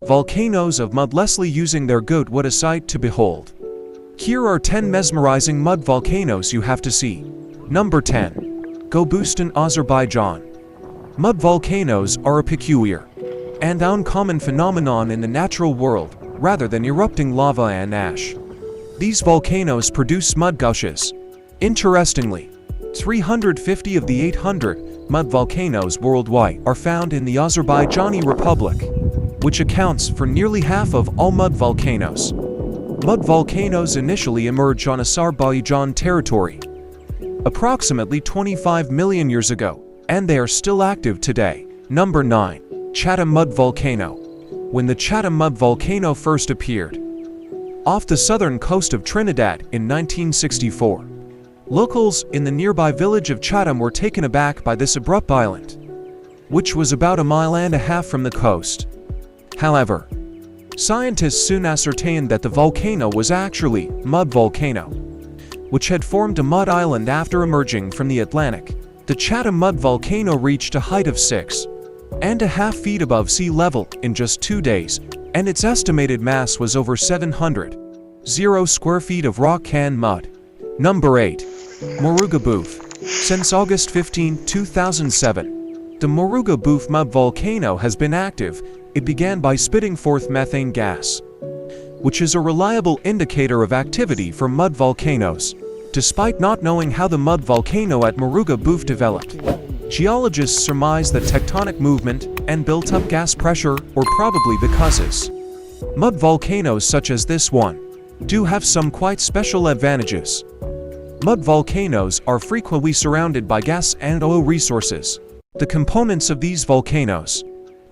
Volcanoes of Mud Leslie using their goat, what a sight to behold. Here are 10 mesmerizing mud volcanoes you have to see. Number 10. Gobustan Azerbaijan. Mud volcanoes are a peculiar and uncommon phenomenon in the natural world, rather than erupting lava and ash. These volcanoes produce mud gushes. Interestingly, 350 of the 800 mud volcanoes worldwide are found in the Azerbaijani Republic, which accounts for nearly half of all mud volcanoes. Mud volcanoes initially emerged on Azerbaijan territory approximately 25 million years ago, and they are still active today. Number 9. Chatham Mud Volcano. When the Chatham Mud Volcano first appeared off the southern coast of Trinidad in 1964, locals in the nearby village of Chatham were taken aback by this abrupt island, which was about a mile and a half from the coast. However, scientists soon ascertained that the volcano was actually a mud volcano, which had formed a mud island after emerging from the Atlantic. The Chatham Mud Volcano reached a height of 6.5 feet above sea level in just 2 days, and its estimated mass was over 700 square feet of rock and mud. Number 8. Moruga Boof. Since August 15, 2007, the Moruga Boof Mud Volcano has been active. It began by spitting forth methane gas, which is a reliable indicator of activity for mud volcanoes. Despite not knowing how the mud volcano at Moruga Boof developed, geologists surmise that tectonic movement and built-up gas pressure were probably the causes. Mud volcanoes such as this one do have some quite special advantages. Mud volcanoes are frequently surrounded by gas and oil resources. The components of these volcanoes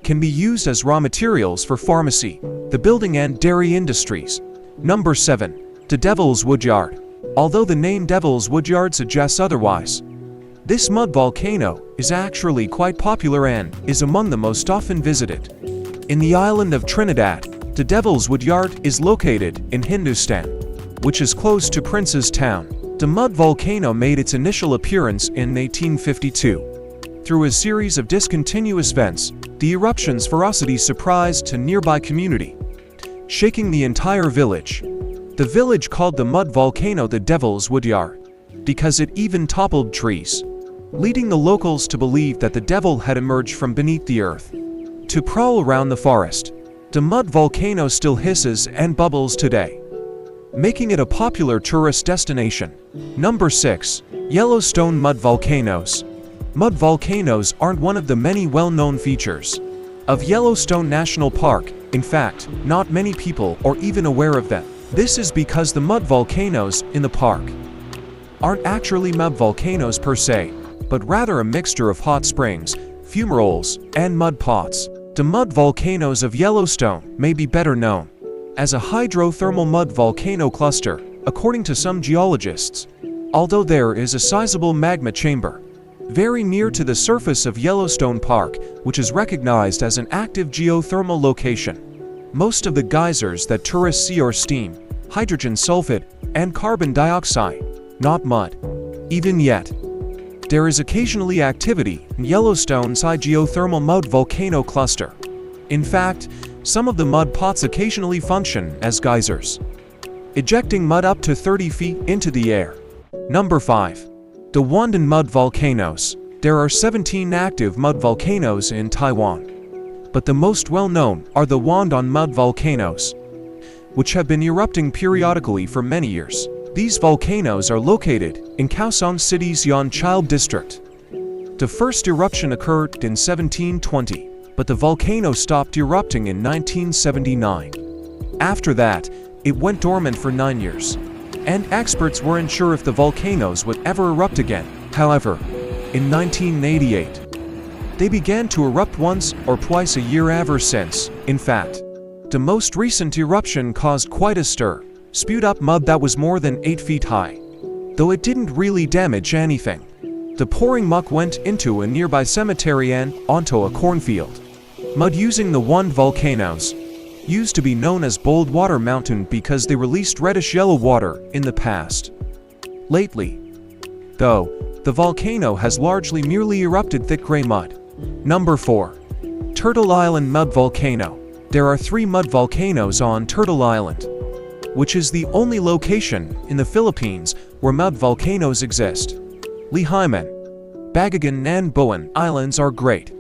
can be used as raw materials for pharmacy, the building and dairy industries. Number 7. The Devils Woodyard. Although the name Devils Woodyard suggests otherwise, this mud volcano is actually quite popular and is among the most often visited. In the island of Trinidad, the Devils Woodyard is located in Hindustan, which is close to Prince's Town. The mud volcano made its initial appearance in 1852. Through a series of discontinuous vents, the eruption's ferocity surprised a nearby community, shaking the entire village. The village called the mud volcano the Devil's Woodyard because it even toppled trees, leading the locals to believe that the devil had emerged from beneath the earth to prowl around the forest. The mud volcano still hisses and bubbles today, making it a popular tourist destination. Number 6. Yellowstone Mud Volcanoes. Mud volcanoes aren't one of the many well-known features of Yellowstone National Park. In fact, not many people are even aware of them. This is because the mud volcanoes in the park aren't actually mud volcanoes per se, but rather a mixture of hot springs, fumaroles, and mud pots. The mud volcanoes of Yellowstone may be better known as a hydrothermal mud volcano cluster, according to some geologists, although there is a sizable magma chamber very near to the surface of Yellowstone Park, which is recognized as an active geothermal location. Most of the geysers that tourists see are steam, hydrogen sulfide, and carbon dioxide, not mud. Even yet, there is occasionally activity in Yellowstone's high geothermal mud volcano cluster. In fact, some of the mud pots occasionally function as geysers, ejecting mud up to 30 feet into the air. Number 5. The Wandon Mud Volcanoes. There are 17 active mud volcanoes in Taiwan, but the most well-known are the Wandon Mud Volcanoes, which have been erupting periodically for many years. These volcanoes are located in Kaohsiung City's Yanchil district. The first eruption occurred in 1720, but the volcano stopped erupting in 1979. After that, it went dormant for 9 years, and experts weren't sure if the volcanoes would ever erupt again. However, in 1988, they began to erupt once or twice a year ever since. In fact, the most recent eruption caused quite a stir, spewed up mud that was more than 8 feet high. Though it didn't really damage anything, the pouring muck went into a nearby cemetery and onto a cornfield. Mud using the Wandon volcanoes used to be known as Bold Water Mountain because they released reddish-yellow water in the past. Lately, though, the volcano has largely merely erupted thick gray mud. Number 4. Turtle Island Mud Volcano. There are 3 mud volcanoes on Turtle Island, which is the only location in the Philippines where mud volcanoes exist. Lihiman, Bagagan and Boan Islands are great,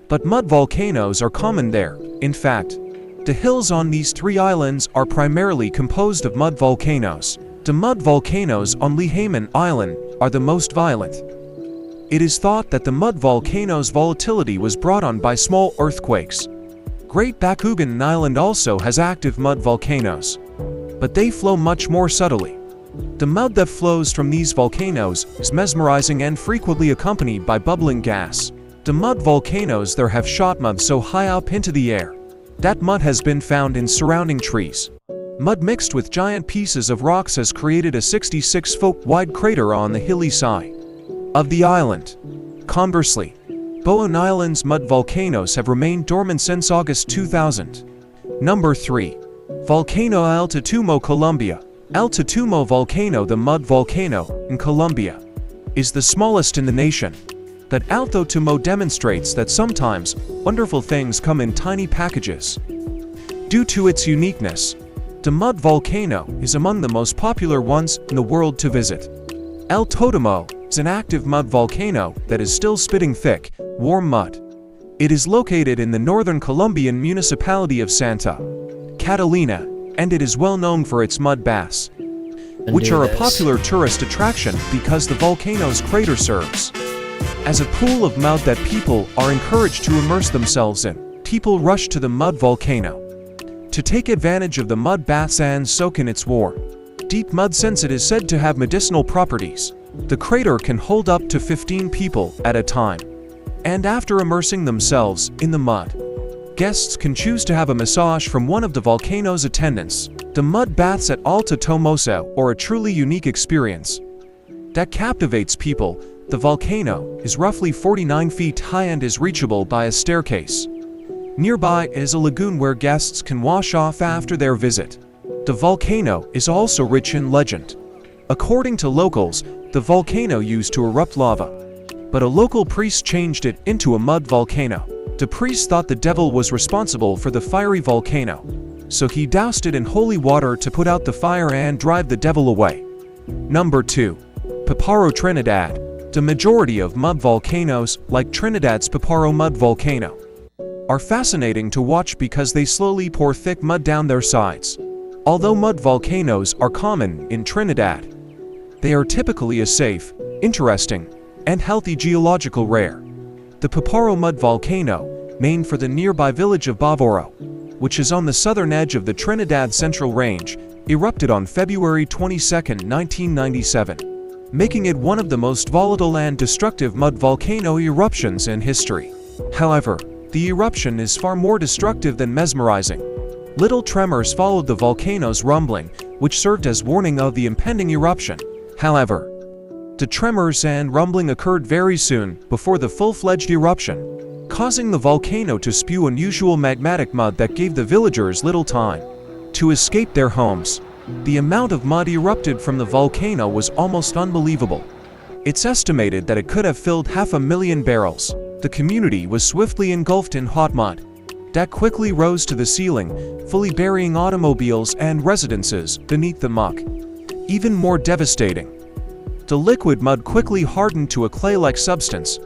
but mud volcanoes are common there. In fact, the hills on these 3 islands are primarily composed of mud volcanoes. The mud volcanoes on Lihiman Island are the most violent. It is thought that the mud volcanoes' volatility was brought on by small earthquakes. Great Bakugan Island also has active mud volcanoes, but they flow much more subtly. The mud that flows from these volcanoes is mesmerizing and frequently accompanied by bubbling gas. The mud volcanoes there have shot mud so high up into the air that mud has been found in surrounding trees. Mud mixed with giant pieces of rocks has created a 66-foot wide crater on the hilly side of the island. Conversely, Boan Island's mud volcanoes have remained dormant since August 2000. Number 3. Volcano El Totumo, Colombia. El Totumo volcano, the mud volcano in Colombia, is the smallest in the nation. That El Totumo demonstrates that sometimes wonderful things come in tiny packages. Due to its uniqueness, the mud volcano is among the most popular ones in the world to visit. El Totumo is an active mud volcano that is still spitting thick, warm mud. It is located in the northern Colombian municipality of Santa Catalina, and it is well known for its mud baths, which are a popular tourist attraction because the volcano's crater serves as a pool of mud that people are encouraged to immerse themselves in. People rush to the mud volcano to take advantage of the mud baths and soak in its warm, deep mud since it is said to have medicinal properties. The crater can hold up to 15 people at a time, and after immersing themselves in the mud, guests can choose to have a massage from one of the volcano's attendants. The mud baths at El Totumo are a truly unique experience that captivates people. The volcano is roughly 49 feet high and is reachable by a staircase. Nearby is a lagoon where guests can wash off after their visit. The volcano is also rich in legend. According to locals, the volcano used to erupt lava, but a local priest changed it into a mud volcano. The priest thought the devil was responsible for the fiery volcano, so he doused it in holy water to put out the fire and drive the devil away. Number 2. Piparo Trinidad. The majority of mud volcanoes, like Trinidad's Piparo Mud Volcano, are fascinating to watch because they slowly pour thick mud down their sides. Although mud volcanoes are common in Trinidad, they are typically a safe, interesting, and healthy geological rare. The Piparo Mud Volcano, named for the nearby village of Bavoro, which is on the southern edge of the Trinidad Central Range, erupted on February 22, 1997. Making it one of the most volatile and destructive mud volcano eruptions in history. However, the eruption is far more destructive than mesmerizing. Little tremors followed the volcano's rumbling, which served as warning of the impending eruption. However, the tremors and rumbling occurred very soon before the full-fledged eruption, causing the volcano to spew unusual magmatic mud that gave the villagers little time to escape their homes. The amount of mud erupted from the volcano was almost unbelievable. It's estimated that it could have filled 500,000 barrels. The community was swiftly engulfed in hot mud that quickly rose to the ceiling, fully burying automobiles and residences beneath the muck. Even more devastating, the liquid mud quickly hardened to a clay-like substance,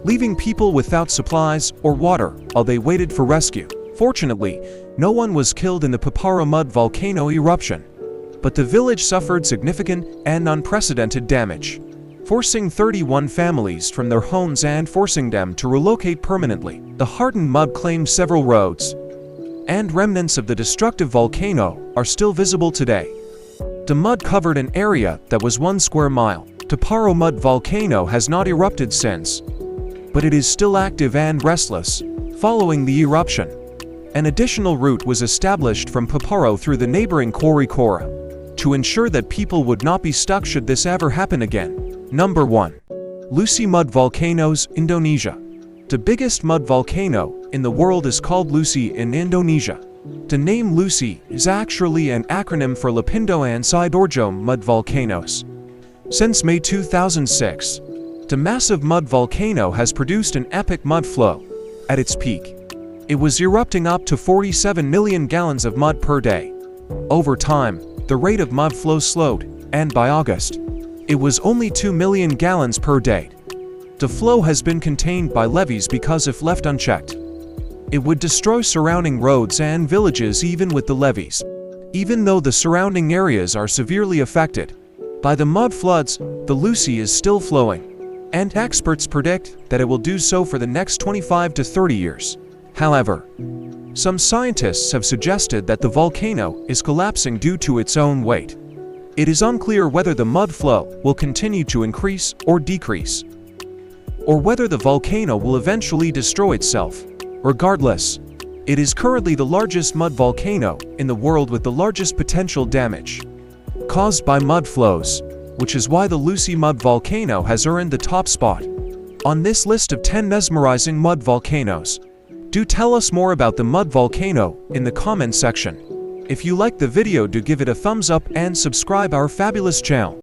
leaving people without supplies or water while they waited for rescue. Fortunately, no one was killed in the Piparo Mud Volcano eruption, but the village suffered significant and unprecedented damage, forcing 31 families from their homes and forcing them to relocate permanently. The hardened mud claimed several roads, and remnants of the destructive volcano are still visible today. The mud covered an area that was 1 square mile. Piparo Mud Volcano has not erupted since, but it is still active and restless. Following the eruption, an additional route was established from Piparo through the neighboring Korikora to ensure that people would not be stuck should this ever happen again. Number 1. Lusi Mud Volcanoes, Indonesia. The biggest mud volcano in the world is called Lusi in Indonesia. The name Lusi is actually an acronym for Lapindo and Sidoarjo Mud Volcanoes. Since May 2006, the massive mud volcano has produced an epic mud flow at its peak. It was erupting up to 47 million gallons of mud per day. Over time, the rate of mud flow slowed, and by August, it was only 2 million gallons per day. The flow has been contained by levees because if left unchecked, it would destroy surrounding roads and villages even with the levees. Even though the surrounding areas are severely affected by the mud floods, the Lusi is still flowing, and experts predict that it will do so for the next 25 to 30 years. However, some scientists have suggested that the volcano is collapsing due to its own weight. It is unclear whether the mud flow will continue to increase or decrease, or whether the volcano will eventually destroy itself. Regardless, it is currently the largest mud volcano in the world with the largest potential damage caused by mud flows, which is why the Lusi mud volcano has earned the top spot on this list of 10 mesmerizing mud volcanoes. Do tell us more about the mud volcano in the comment section. If you liked the video, do give it a thumbs up and subscribe our fabulous channel.